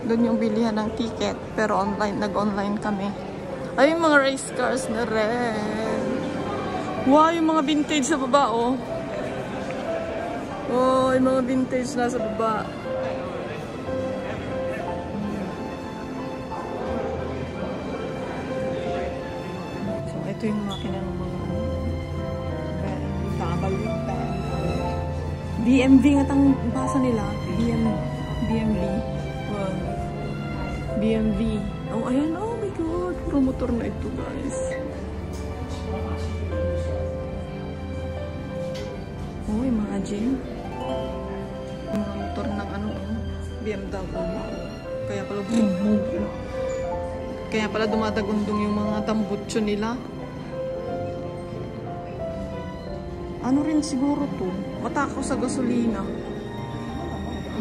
Doon yung bilihan ng ticket. Pero online, nag-online kami. Ay, yung mga race cars na rin. Wow, yung mga vintage sa baba, oh. Oh, yung mga vintage na sa baba. So, ito yung makina ng mga BMV nga tang basa nila. BMV. Wow. BMV. Oh, ayan. Oh my God. Puro motor na ito, guys. Oh, imagine. Mga motor ng ano, BMW. Kaya pala kaya pala dumadagundong yung mga tambutso nila. Ano rin siguro to? Matakaw sa gasolina.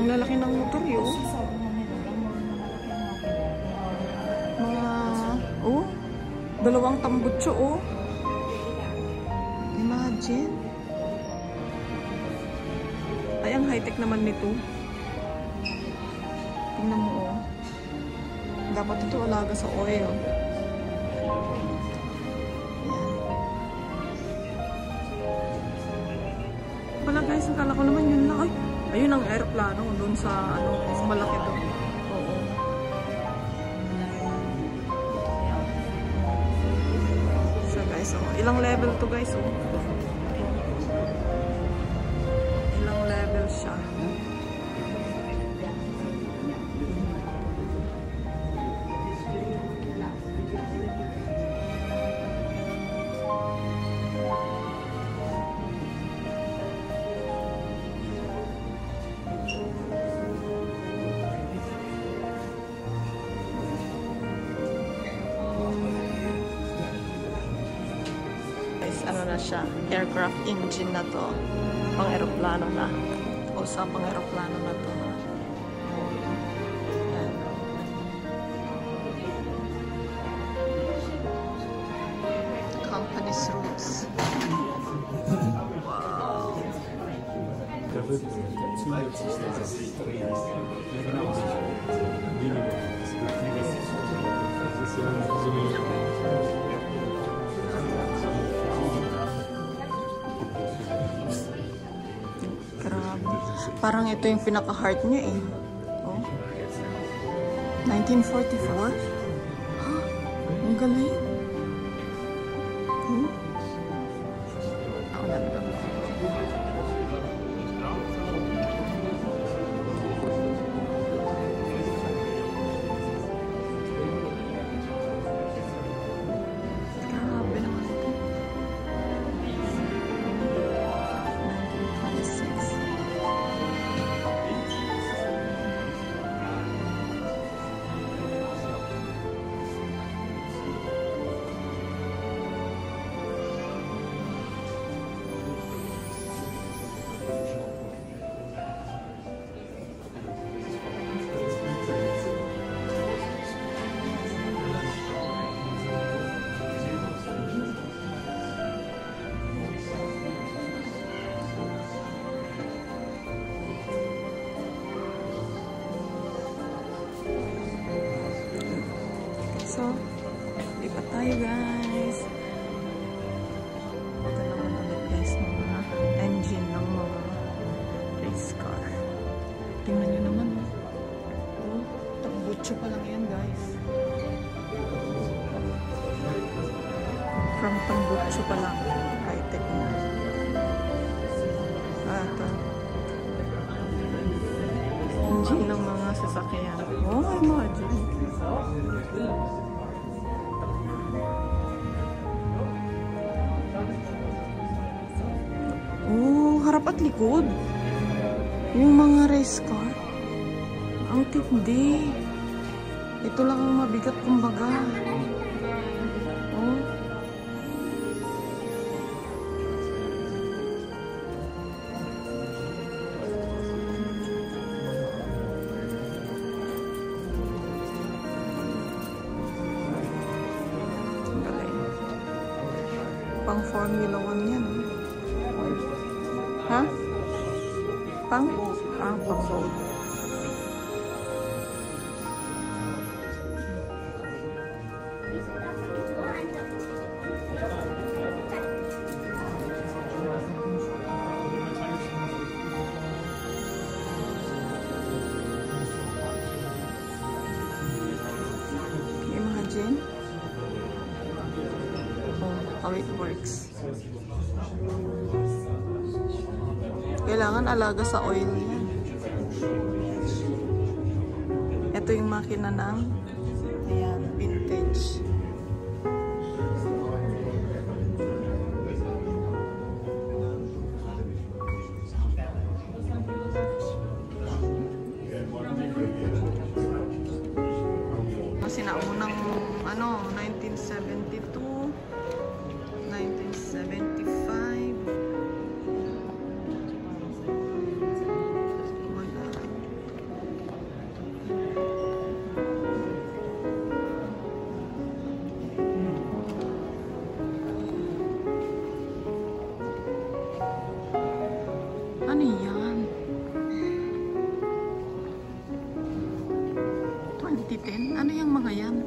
Ang lalaki ng motor yun. Mga, oh, dalawang tambutso, oh. Imagine. Ay, ang high-tech naman nito. Tingnan mo, oh. Dapat ito alaga sa oil. Pala guys, akala ko naman yun lang. Ay, ayun ang aeroplano doon sa ano, malaki doon. Oo. So guys, oh, ilang level to guys, oh. Ilang level siya. Ano na siya, aircraft engine na to, pang aeroplano na, o sa pang aeroplano na to. Ayan. Company's rules. Wow. Parang ito yung pinaka-heart niya eh. Oh. 1944? Huh? Ang galing. Hmm? Ako na ito. Grabe naman ito. 1926. So, lipat tayo guys. Ito naman ulit guys, mga engine ng mga race car. Tingnan nyo naman. Oh, tambutso pa lang yan guys. From tambutso pa lang. High-tech na. Ito. Engine ng mga sasakyan. Oh, imagine. Oh, harap at likod. Yung mga race car. Ang tindi. Ito lang ang mabigat kumbaga. Oh. Pang Formula 1 yan. Ha? Pang? Ah, pang boat. how it works. Kailangan alaga sa oil yan. Ito yung makina ng ayan, vintage. Sinaunang ano, 1972, 1975. Wala. Ano yan? 2010? Ano yung mga yan?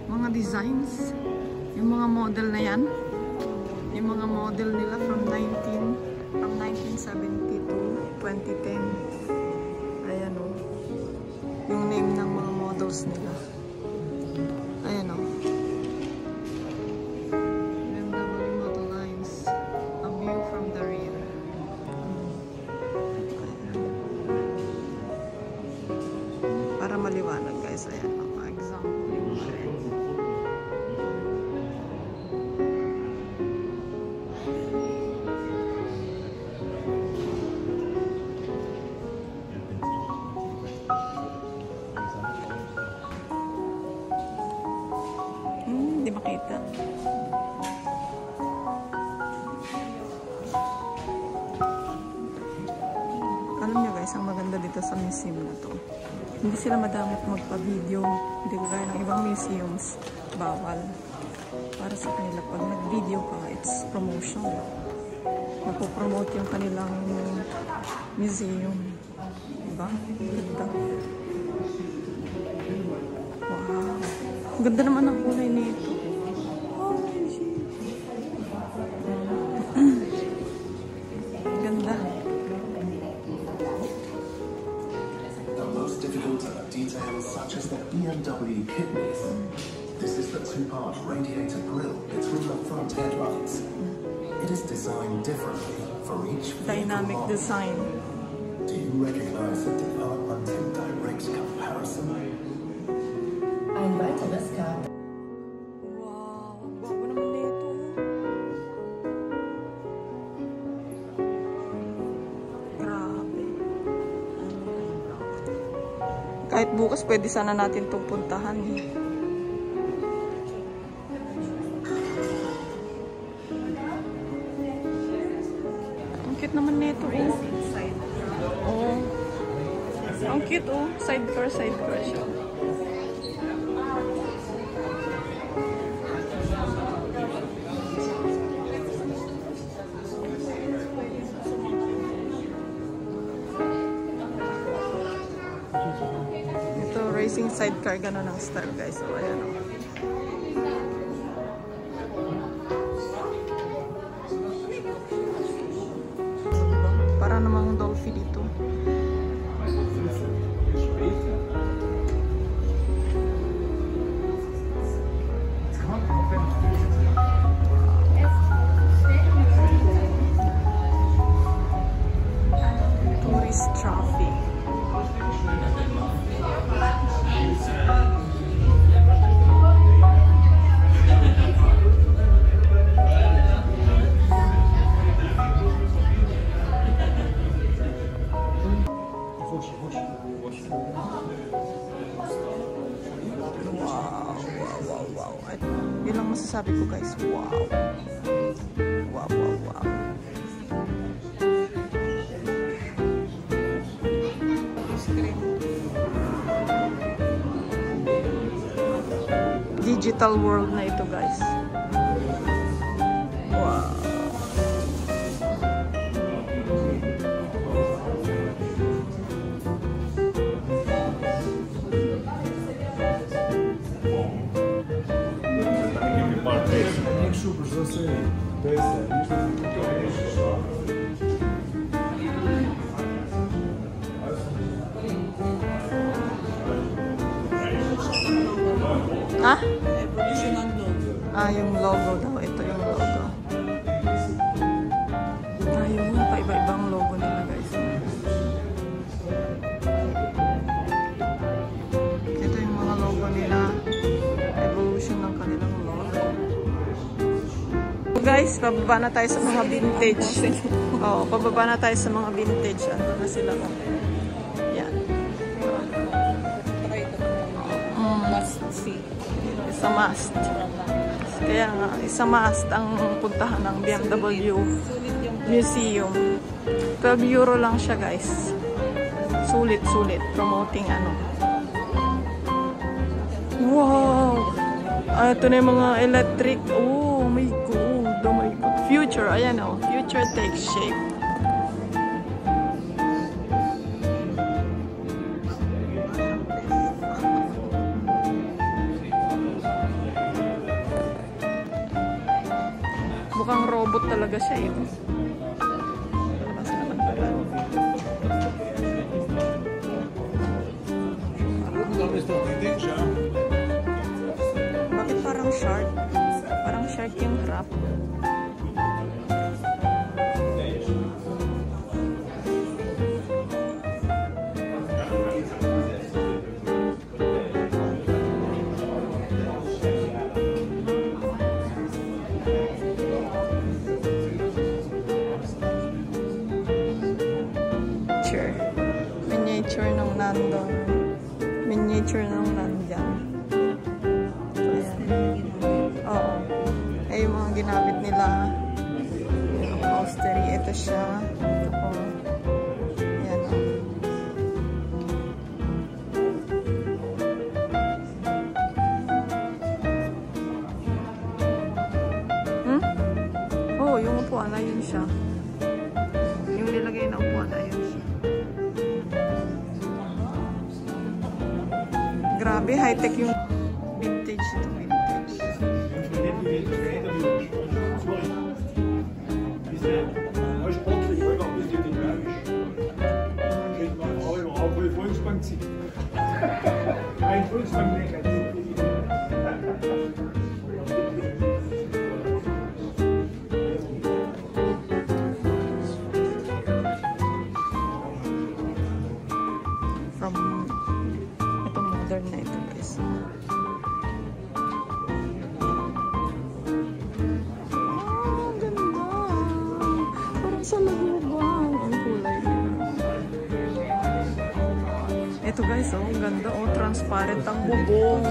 Mga designs? Yung mga model na yan? Yung mga model nila from 1970 to 2010. Ayan o. Yung name ng mga models nila. Ayan o. BMW Model Lines. A view from the rear. Para maliwanag guys, ayan mga example yung mga red. Hindi makita. Alam nyo guys, ang maganda dito sa museum na to, hindi sila madamot magpa-video. Hindi kagaya ng ibang museums. Bawal. Para sa kanila, pag nag-video ka, it's promotion. Mapopromote yung kanilang museum. Diba? Ganda. Wow. Ganda naman ang kulay nito. Ganda. Difficult details such as the BMW kidneys. This is the two-part radiator grille between the front headlights. It is designed differently for each Dynamic model. design. Do you recognize the development in direct comparison? Ein weiteres Kabel. Wow, ang gwapo naman nito. Grabe. Kahit bukas pwede sana natin itong puntahan eh. Ang cute naman nito eh. Oh. Ang cute oh. Sidecar siya. Ito, racing sidecar, gano'n ang style guys. So, ayan o. Para namang Dolphy dito. Tourist traffic. Wow. Yun lang masasabi ko guys. Wow. Digital world na ito guys. Wow. Якщо б за це десь Ha? Yung logo daw. Ito yung logo. Ayun, pa-iba-ibang logo nila guys. Ito yung mga logo nila. Evolution ng kanilang logo. So guys, pababa na tayo sa mga vintage. Oo, pababa na tayo sa mga vintage. Ano na sila? Yan. Must see. Isa must. Kaya nga, isa must ang puntahan ng BMW Museum. 12 euro lang siya guys. Sulit. Promoting ano. Wow! Ito na yung mga electric. Oh my God. Oh my God. Future. Ayan o. Future takes shape. Mukhang robot talaga siya eh. Bakit parang shark? Parang shark yung crab. Miniature nung nandun. Miniature nung nandyan. Ayan. Oo. Ay, yung mga ginamit nila. Yung upholstery. Ito siya. Oo. Ayan o. Oo, yung upuan. Ayun siya. Yung nilagay na upuan. Ayun siya. Grabe, high-tech yung vintage ito, vintage. From modern na ito guys. Ganda. Parang sa lubang. Ang kulay nila. Ito guys, oh, ganda. Oh, transparent ang bubong.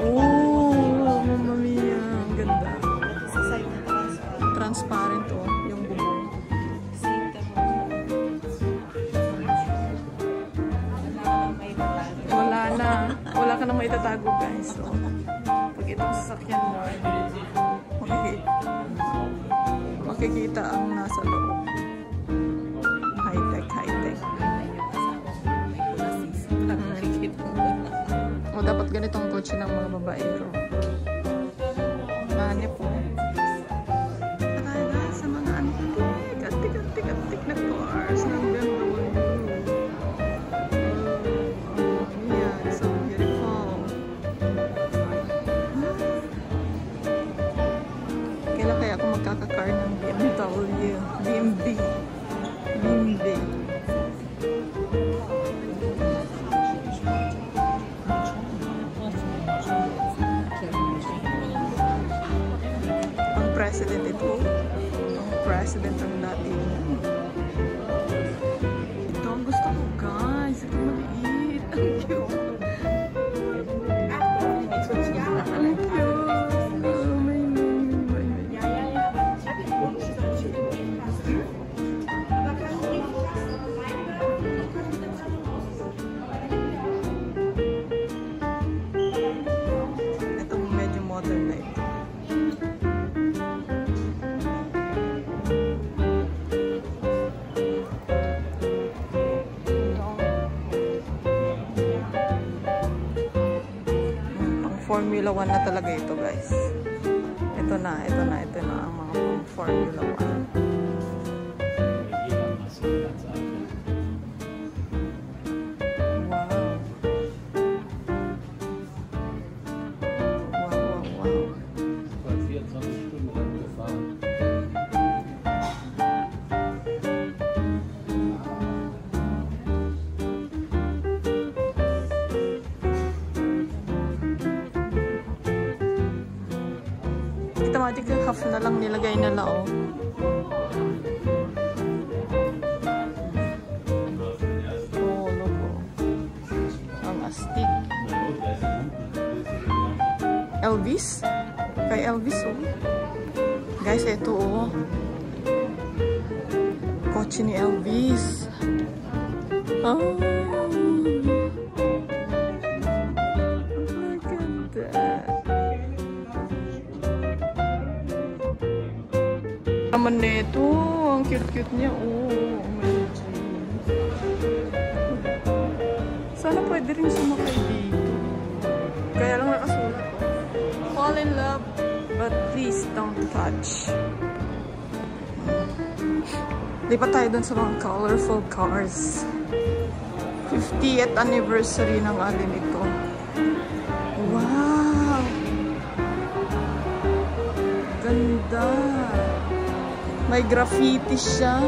Oh, mamma mia. Ang ganda. Transparent, oh, yung bubong. Wala ka na maitatago guys. So, pag itong sasakyan mo, makikita ang nasa loob. High-tech. O dapat ganitong kotse ng mga babaero. Mani po. Tayo guys sa mga antik na cars ng BMW. Kaya ako magkakakar ng BMW. BMB. Ang president ito. Ang president ang dating. Ito ang gusto ko guys. Ito maliit. Ang cute. Ang cute. Formula 1 na talaga ito guys. Ito na ang mga Formula 1. Wow. half na lang nilagay nila, oh. Oh, logo. Ang astig. Elvis? Kay Elvis, oh. Guys, ito, oh. Kotse ni Elvis. Ah. Naman nito, ang cute-cute niya. Oh, my God. Sana pwede rin sumakay dito. Kaya lang nakasulat ko. Fall in love, but please don't touch. Lipat tayo dun sa mga colorful cars. 50th anniversary ng alin ito. Wow! Ganda! May graffiti siya.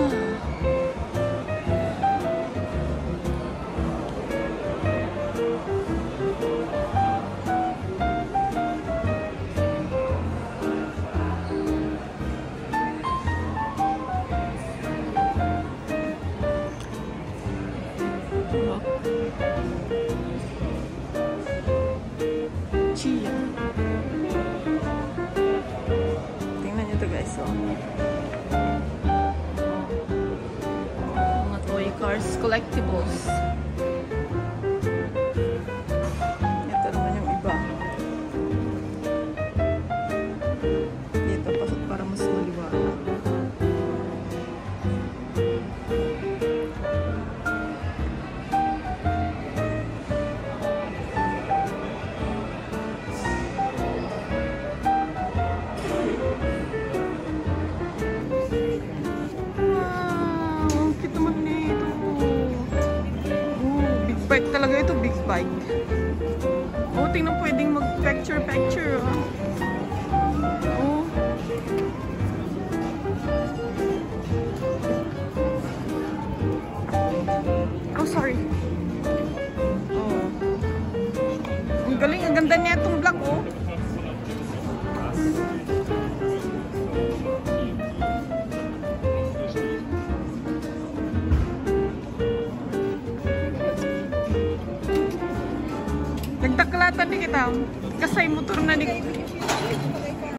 Chia. Tingnan nyo to guys, oh. Mga toy cars, collectibles. Ito naman yung iba. Dito, pasok para mas maliwanag. Bike talaga ito, big bike. Oh, tingnan pwedeng mag-picture-picture, ah. Oh. Oh, sorry. Oh. Ang galing, ang ganda niya itong vlog, oh. Nagtaklatan ni kita. Kasay motor na ni